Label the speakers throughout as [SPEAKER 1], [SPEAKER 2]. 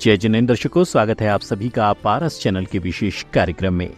[SPEAKER 1] जय जिनेंद्र दर्शकों, स्वागत है आप सभी का पारस चैनल के विशेष कार्यक्रम में,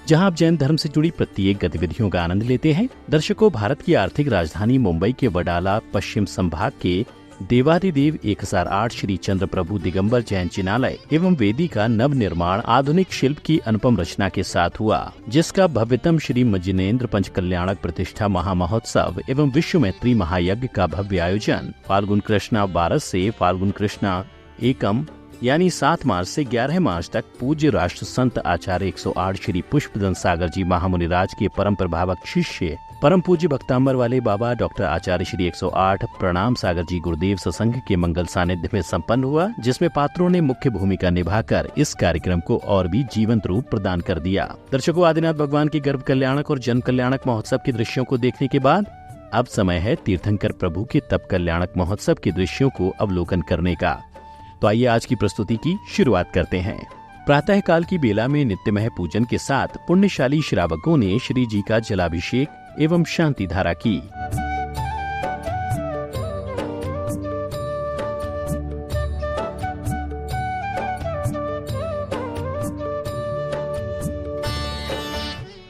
[SPEAKER 1] जहां आप जैन धर्म से जुड़ी प्रत्येक गतिविधियों का आनंद लेते हैं। दर्शकों, भारत की आर्थिक राजधानी मुंबई के वडाला पश्चिम संभाग के देवादिदेव 1008 श्री चंद्र प्रभु दिगंबर जैन जिनालय एवं वेदी का नव निर्माण आधुनिक शिल्प की अनुपम रचना के साथ हुआ, जिसका भव्यतम श्री जिनेंद्र पंच कल्याणक प्रतिष्ठा महामहोत्सव एवं विश्व मैत्री महायज्ञ का भव्य आयोजन फाल्गुन कृष्णा 12 से फाल्गुन कृष्णा एकम यानी 7 मार्च से 11 मार्च तक पूज्य राष्ट्र संत आचार्य 108 श्री पुष्पदंत सागर जी महामुनिराज के परम प्रभावक शिष्य परम पूज्य भक्तांबर वाले बाबा डॉक्टर आचार्य श्री 108 प्रणाम सागर जी गुरुदेव सत्संग के मंगल सानिध्य में संपन्न हुआ, जिसमें पात्रों ने मुख्य भूमिका निभाकर इस कार्यक्रम को और भी जीवंत रूप प्रदान कर दिया। दर्शकों, आदिनाथ भगवान के गर्भ कल्याणक और जन कल्याणक महोत्सव के दृश्यों को देखने के बाद अब समय है तीर्थंकर प्रभु के तप कल्याणक महोत्सव के दृश्यों को अवलोकन करने का। तो आइए आज की प्रस्तुति की शुरुआत करते हैं। प्रातः काल की बेला में नित्यमय पूजन के साथ पुण्यशाली श्रावकों ने श्री जी का जलाभिषेक एवं शांति धारा की।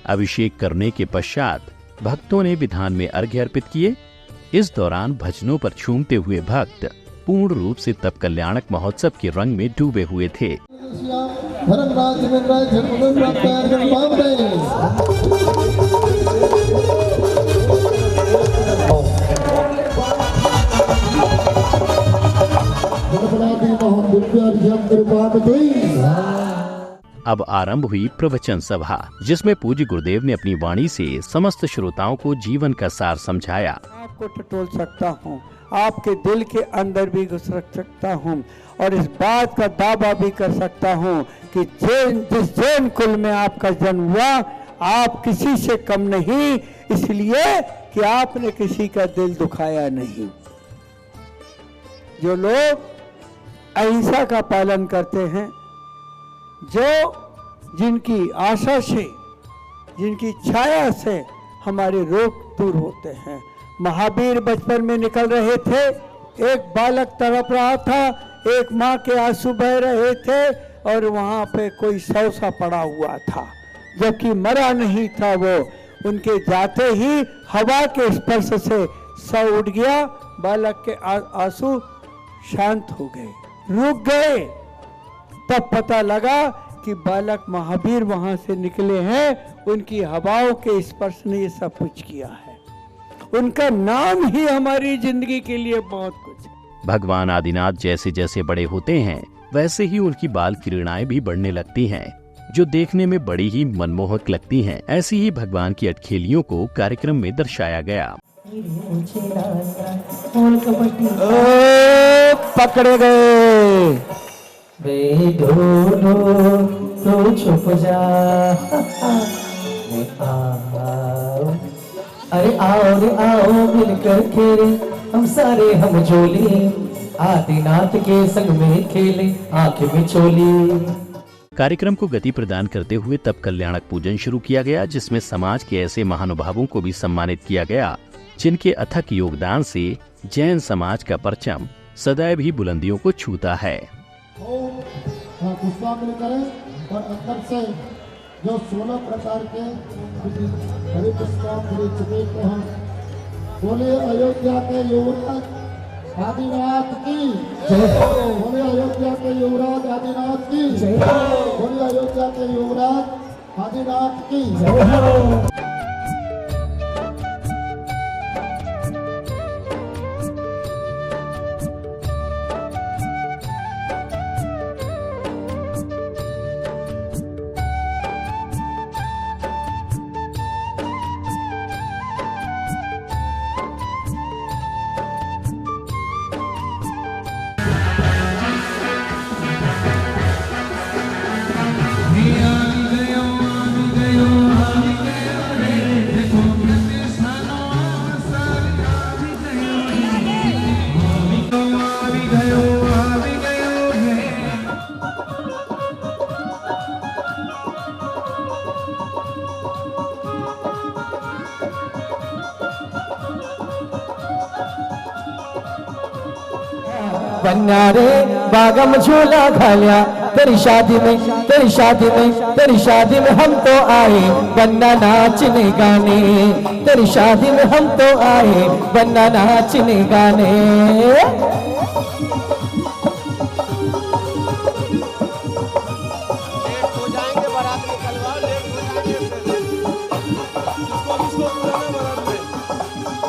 [SPEAKER 1] अभिषेक करने के पश्चात भक्तों ने विधान में अर्घ्य अर्पित किए। इस दौरान भजनों पर झूमते हुए भक्त पूर्ण रूप से तप कल्याणक महोत्सव के रंग में डूबे हुए थे। अब आरंभ हुई प्रवचन सभा, जिसमें पूज्य गुरुदेव ने अपनी वाणी से समस्त श्रोताओं को जीवन का सार समझाया।
[SPEAKER 2] आपको टटोल सकता हूँ, आपके दिल के अंदर भी घुस सकता हूँ और इस बात का दावा भी कर सकता हूँ कि जिस जैन कुल में आपका जन्म हुआ, आप किसी से कम नहीं, इसलिए कि आपने किसी का दिल दुखाया नहीं। जो लोग अहिंसा का पालन करते हैं, जिनकी आशा से, जिनकी छाया से हमारे रोग दूर होते हैं। महावीर बचपन में निकल रहे थे, एक बालक तड़प रहा था, एक माँ के आंसू बह रहे थे और वहाँ पे कोई सौ सा पड़ा हुआ था, जबकि मरा नहीं था वो। उनके जाते ही हवा के स्पर्श से सौ उठ गया, बालक के आंसू शांत हो गए, रुक गए। तब पता लगा कि बालक महावीर वहाँ से निकले हैं, उनकी हवाओं के स्पर्श ने ये सब कुछ किया है। उनका नाम ही हमारी जिंदगी के लिए बहुत कुछ है।
[SPEAKER 1] भगवान आदिनाथ जैसे जैसे बड़े होते हैं, वैसे ही उनकी बाल किरणाएं भी बढ़ने लगती हैं, जो देखने में बड़ी ही मनमोहक लगती हैं। ऐसी ही भगवान की अटखेलियों को कार्यक्रम में दर्शाया गया।
[SPEAKER 2] पकड़े गए,
[SPEAKER 3] तो छुप जा, अरे आओ रे आओ मिलकर खेले हम सारे हम जोली, आदिनाथ के संग में खेले आंखें में चोली।
[SPEAKER 1] कार्यक्रम को गति प्रदान करते हुए तप कल्याणक पूजन शुरू किया गया, जिसमें समाज के ऐसे महानुभावों को भी सम्मानित किया गया, जिनके अथक योगदान से जैन समाज का परचम सदैव ही बुलंदियों को छूता है।
[SPEAKER 4] और अंदर से जो 16 प्रकार के हरि पुष्पांजलि चुके हैं, बोले अयोध्या के युवराज आदिनाथ की जय हो, बोले अयोध्या के युवराज आदिनाथ की जय हो, बोले अयोध्या के युवराज आदिनाथ की जय हो।
[SPEAKER 3] बन्ना रे बागम झूला घालिया तेरी शादी में, तेरी शादी में, तेरी शादी में हम तो आए बन्ना नाचने गाने, तेरी शादी में हम तो आए बन्ना नाचने गाने।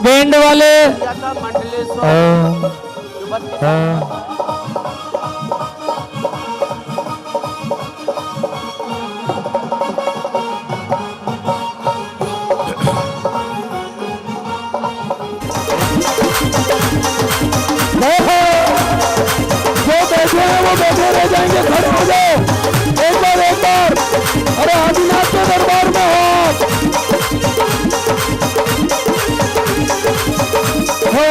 [SPEAKER 3] बैंड वाले
[SPEAKER 2] वो बैठे रह जाएंगे, खड़े हो जाओ एक बार। अरे आदिनाथ के दरबार में हो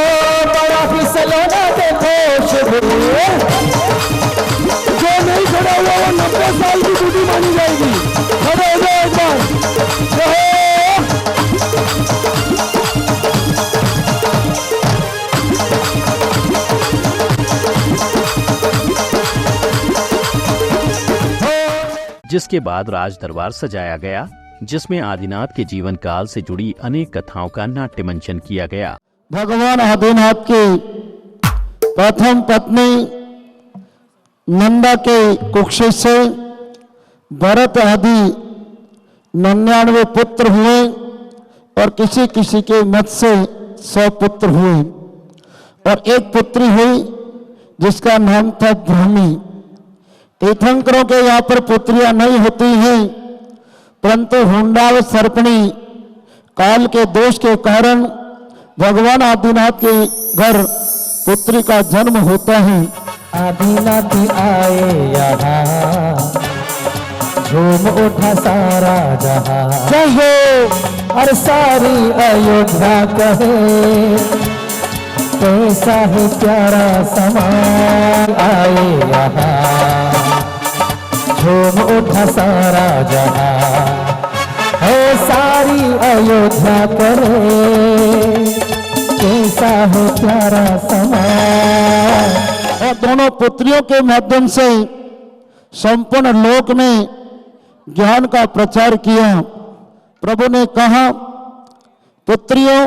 [SPEAKER 2] बड़ा फिसलना देखो शुरू, जो नहीं खड़ा हुआ वो 90 साल की बूढ़ी मानी जाएगी। खड़े हो जाओ एक बार।
[SPEAKER 1] जिसके बाद राज दरबार सजाया गया, जिसमें आदिनाथ के जीवन काल से जुड़ी अनेक कथाओं का नाट्य मंचन किया गया।
[SPEAKER 4] भगवान आदिनाथ की प्रथम पत्नी नंदा के कुक्षी से भरत आदि 99 पुत्र हुए और किसी किसी के मत से 100 पुत्र हुए और एक पुत्री हुई जिसका नाम था भूमि। तीर्थंकरों के यहाँ पर पुत्रियां नहीं होती हैं, परंतु हुंडा व सर्पणी काल के दोष के कारण भगवान आदिनाथ के घर पुत्री का जन्म होता है।
[SPEAKER 3] आदिनाथ आए यहाँ झूम उठा सारा जहां, जय हो और सारी अयोध्या कहे कैसा है प्यारा समान आए यहाँ झूम उठा सारा जहां, है सारी अयोध्या करे कैसा है प्यारा समान।
[SPEAKER 4] और दोनों पुत्रियों के माध्यम से संपूर्ण लोक में ज्ञान का प्रचार किया। प्रभु ने कहा, पुत्रियों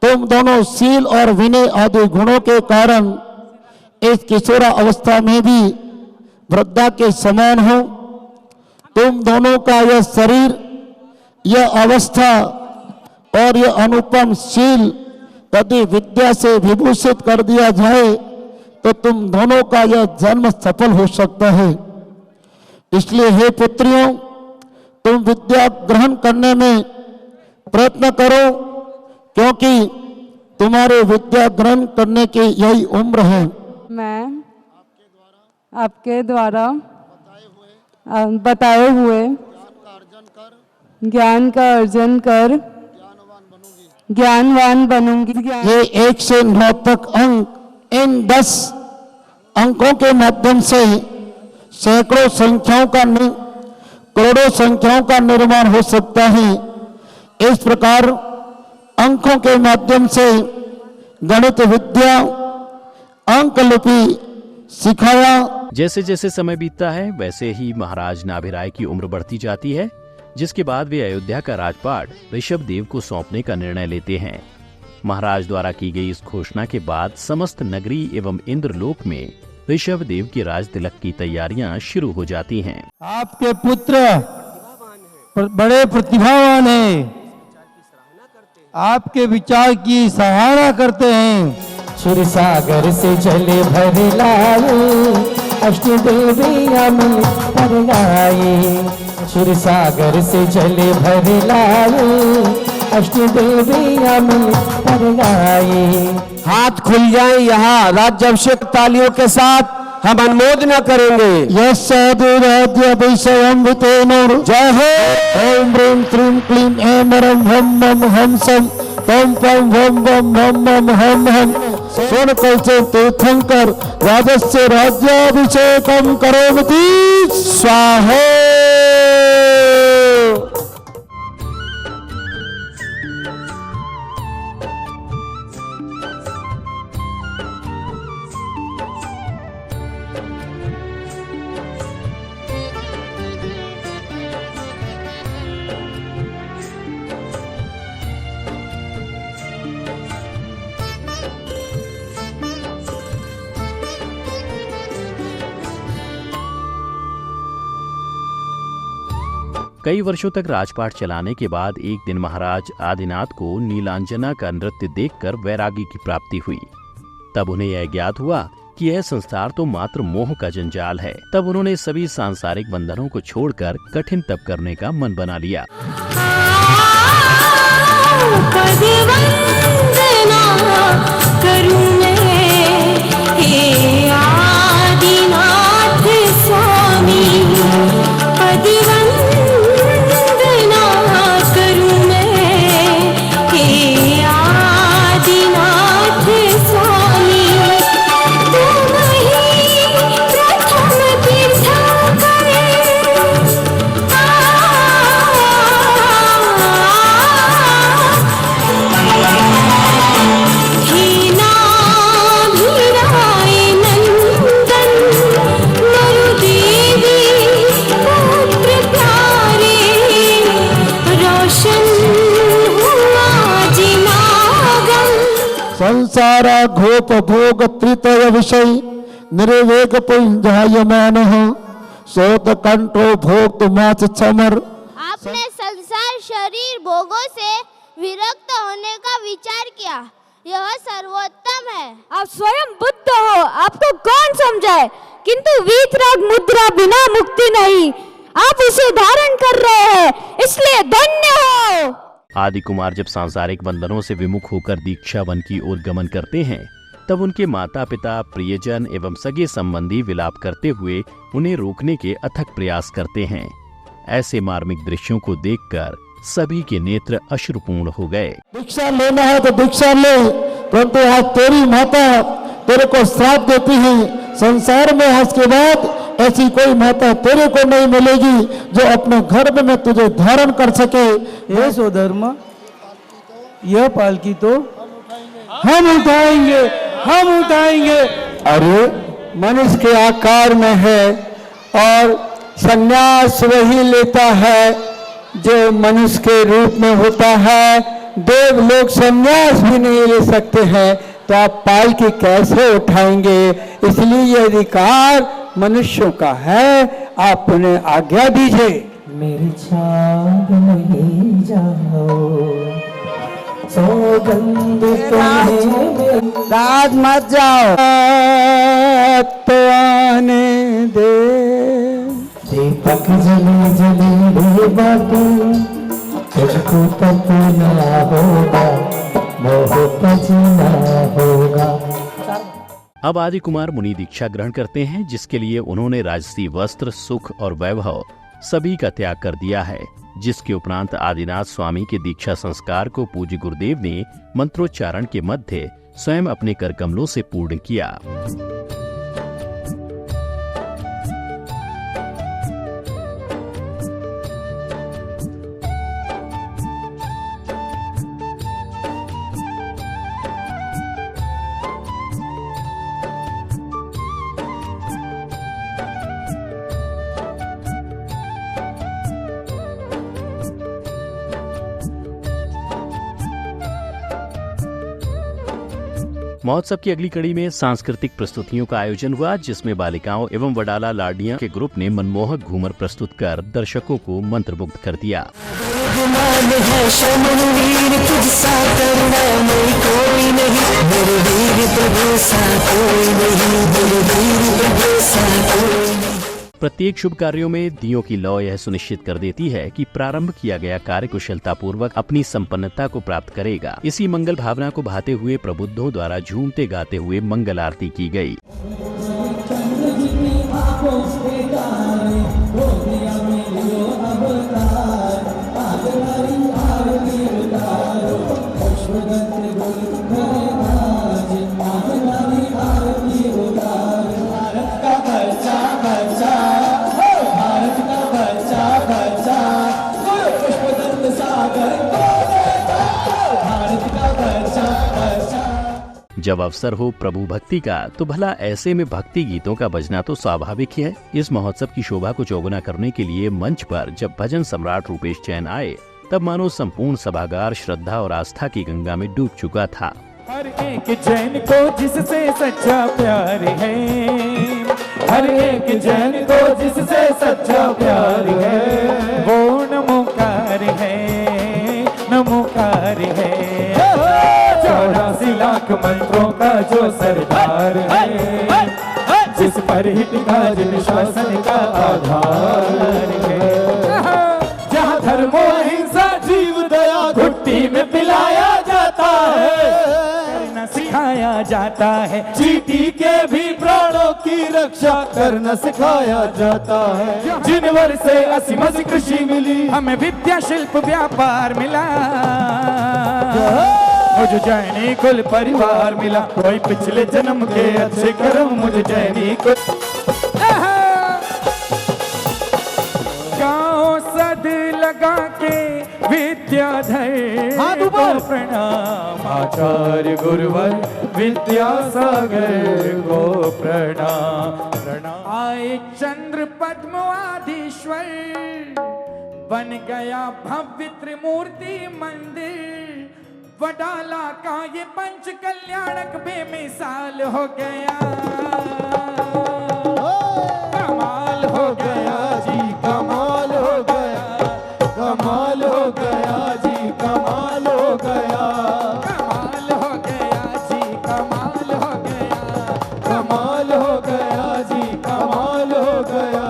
[SPEAKER 4] तुम दोनों शील और विनय आदि गुणों के कारण इस किशोरा अवस्था में भी वृद्धा के समान हो। तुम दोनों का यह शरीर, यह अवस्था और यह अनुपम शील यदि विद्या से विभूषित कर दिया जाए तो तुम दोनों का यह जन्म सफल हो सकता है। इसलिए हे पुत्रियों, तुम विद्या ग्रहण करने में प्रयत्न करो, क्योंकि तुम्हारे विद्या ग्रहण करने की यही उम्र है।
[SPEAKER 5] मैं आपके द्वारा बताए हुए ज्ञान का अर्जन कर ज्ञानवान बनूंगी।
[SPEAKER 4] ये 1 से 9 तक अंक, इन 10 अंकों के माध्यम से सैकड़ों संख्याओं का करोड़ों संख्याओं का निर्माण हो सकता है। इस प्रकार अंकों के माध्यम से गणित विद्या, अंक लिपि सिखाया।
[SPEAKER 1] जैसे जैसे समय बीतता है वैसे ही महाराज नाभिराय की उम्र बढ़ती जाती है, जिसके बाद वे अयोध्या का राजपाट ऋषभ देव को सौंपने का निर्णय लेते हैं। महाराज द्वारा की गई इस घोषणा के बाद समस्त नगरी एवं इंद्रलोक में ऋषभ देव की राज तिलक की तैयारियां शुरू हो जाती हैं।
[SPEAKER 2] आपके पुत्र बड़े प्रतिभावान हैं, आपके विचार की सराहना करते हैं।
[SPEAKER 3] क्षीर सागर से चले भरे लाई अष्ट देवियां मिल कर गाई। क्षीर सागर से चले भरे लाई अष्ट देवियां मिल कर गाई।
[SPEAKER 2] हाथ खुल जाए यहाँ राज्याभिषेक तालियों के साथ हम अनुमोदना करेंगे।
[SPEAKER 4] यस राज्याभिषेकं जय हो। ओम ह्रीं क्लीं क्लीं ऐं रं हम मम हम सम पम पम हम बम हम मम हम हम सोन कलसे तीर्थंकर राजस्य राज्याभिषेकं करोमि स्वाहा।
[SPEAKER 1] कई वर्षों तक राजपाट चलाने के बाद एक दिन महाराज आदिनाथ को नीलांजना का नृत्य देखकर वैरागी की प्राप्ति हुई। तब उन्हें यह ज्ञात हुआ कि यह संसार तो मात्र मोह का जंजाल है। तब उन्होंने सभी सांसारिक बंधनों को छोड़कर कठिन तप करने का मन बना लिया।
[SPEAKER 4] संसारा घोप भोग त्रितय विषय निर्वेग पुंजायमान शोध कंठो भोग माच छमर।
[SPEAKER 6] आपने संसार शरीर भोगों से विरक्त होने का विचार किया, यह सर्वोत्तम है।
[SPEAKER 7] आप स्वयं बुद्ध हो, आपको कौन समझाए, किंतु वीतराग मुद्रा बिना मुक्ति नहीं, आप इसे धारण कर रहे हैं, इसलिए धन्य हो।
[SPEAKER 1] आदि कुमार जब सांसारिक बंधनों से विमुख होकर दीक्षा वन की ओर गमन करते हैं, तब उनके माता पिता, प्रियजन एवं सगे संबंधी विलाप करते हुए उन्हें रोकने के अथक प्रयास करते हैं। ऐसे मार्मिक दृश्यों को देखकर सभी के नेत्र अश्रुपूर्ण हो गए।
[SPEAKER 4] दीक्षा लेना है तो दीक्षा ले, परंतु आज तेरी माता तेरे को श्राप देती है। संसार में आज के बाद ऐसी कोई माता तेरे को नहीं मिलेगी जो अपने गर्भ में तुझे धारण कर सके।
[SPEAKER 2] ये स्वधर्म, यह पालकी तो हम उठाएंगे, हम उठाएंगे। अरे मनुष्य के आकार में है और संन्यास वही लेता है जो मनुष्य के रूप में होता है। देव लोग संन्यास भी नहीं ले सकते हैं, तो आप पालकी कैसे उठाएंगे? इसलिए यह अधिकार मनुष्यों का है, आप उन्हें आज्ञा दीजिए।
[SPEAKER 3] मेरी छाग में जाओ, सौगंध तुम्हें
[SPEAKER 2] राज मत जाओ, तो आने दे।
[SPEAKER 3] दीपक जले जले बाबू, तुझको तपना होगा, मोह पचना होगा।
[SPEAKER 1] अब आदि कुमार मुनि दीक्षा ग्रहण करते हैं, जिसके लिए उन्होंने राजसी वस्त्र, सुख और वैभव सभी का त्याग कर दिया है। जिसके उपरांत आदिनाथ स्वामी के दीक्षा संस्कार को पूज्य गुरुदेव ने मंत्रोच्चारण के मध्य स्वयं अपने कर कमलों से पूर्ण किया। महोत्सव की अगली कड़ी में सांस्कृतिक प्रस्तुतियों का आयोजन हुआ, जिसमें बालिकाओं एवं वडाला लाडियां के ग्रुप ने मनमोहक घूमर प्रस्तुत कर दर्शकों को मंत्रमुग्ध कर दिया। प्रत्येक शुभ कार्यों में दियों की लौ यह सुनिश्चित कर देती है कि प्रारंभ किया गया कार्य कुशलता पूर्वक अपनी संपन्नता को प्राप्त करेगा। इसी मंगल भावना को भाते हुए प्रबुद्धों द्वारा झूमते गाते हुए मंगल आरती की गई। जब अवसर हो प्रभु भक्ति का, तो भला ऐसे में भक्ति गीतों का बजना तो स्वाभाविक ही है। इस महोत्सव की शोभा को चौगुना करने के लिए मंच पर जब भजन सम्राट रूपेश जैन आए, तब मानो संपूर्ण सभागार श्रद्धा और आस्था की गंगा में डूब चुका था।
[SPEAKER 8] हर एक जैन को जिससे सच्चा प्यार है, हर एक जैन को जिससे सच्चा प्यार है, वो न नमोकार है, नमोकार है। 84 लाख मंत्रों का जो सरदार है, जिस पर ही टिका जिन शासन का आधार है। जहाँ धर्म और अहिंसा जीव दया घुट्टी में पिलाया जाता है, करना सिखाया जाता है। चींटी के भी प्राणों की रक्षा करना सिखाया जाता है। जिनवर से असीम कृषि मिली, हमें विद्या शिल्प व्यापार मिला। मुझे जैनी कुल परिवार मिला, कोई पिछले जन्म के अच्छे कर्म मुझे जैनी कुल। गाँव सद लगा के विद्याधर को प्रणाम, आचार्य गुरुवर विद्यासागर को प्रणाम, प्रणाम। आए चंद्र पद्म आदिश्वर, बन गया भव्य त्रिमूर्ति मंदिर। वडाला का ये पंच कल्याणक बेमिसाल हो गया, कमाल हो गया जी, कमाल हो गया, कमाल हो गया जी, कमाल हो गया, कमाल हो गया जी, कमाल हो गया, कमाल हो गया जी, कमाल हो गया।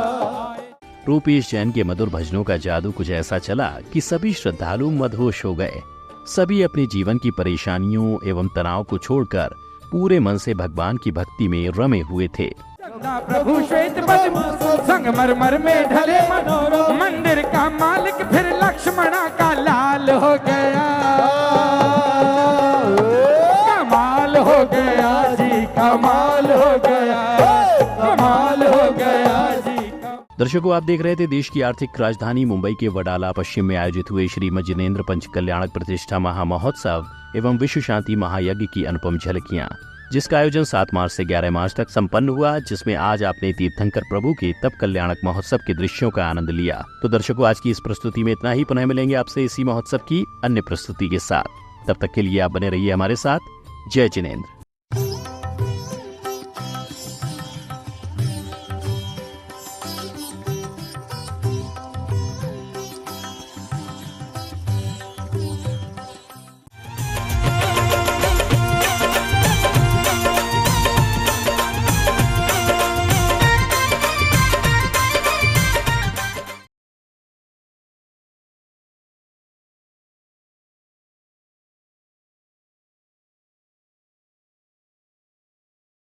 [SPEAKER 1] रूपेश जैन के मधुर भजनों का जादू कुछ ऐसा चला कि सभी श्रद्धालु मदहोश हो गए। सभी अपने जीवन की परेशानियों एवं तनाव को छोड़कर पूरे मन से भगवान की भक्ति में रमे हुए थे।
[SPEAKER 8] प्रभु श्वेत पद्म संगमरमर में ढले मनोरम, मंदिर का मालिक फिर लक्ष्मणा का लाल हो गया, कमाल हो गया जी, कमाल हो गया, कमाल हो गया जी।
[SPEAKER 1] दर्शकों, आप देख रहे थे देश की आर्थिक राजधानी मुंबई के वडाला पश्चिम में आयोजित हुए श्रीमद जिनेन्द्र पंच कल्याणक प्रतिष्ठा महामहोत्सव एवं विश्व शांति महायज्ञ की अनुपम झलकियां, जिसका आयोजन 7 मार्च से 11 मार्च तक संपन्न हुआ, जिसमें आज आपने तीर्थंकर प्रभु के तप कल्याणक महोत्सव के दृश्यों का आनंद लिया। तो दर्शकों, आज की इस प्रस्तुति में इतना ही। पुनः मिलेंगे आपसे इसी महोत्सव की अन्य प्रस्तुति के साथ। तब तक के लिए आप बने रहिए हमारे साथ। जय जिनेन्द्र।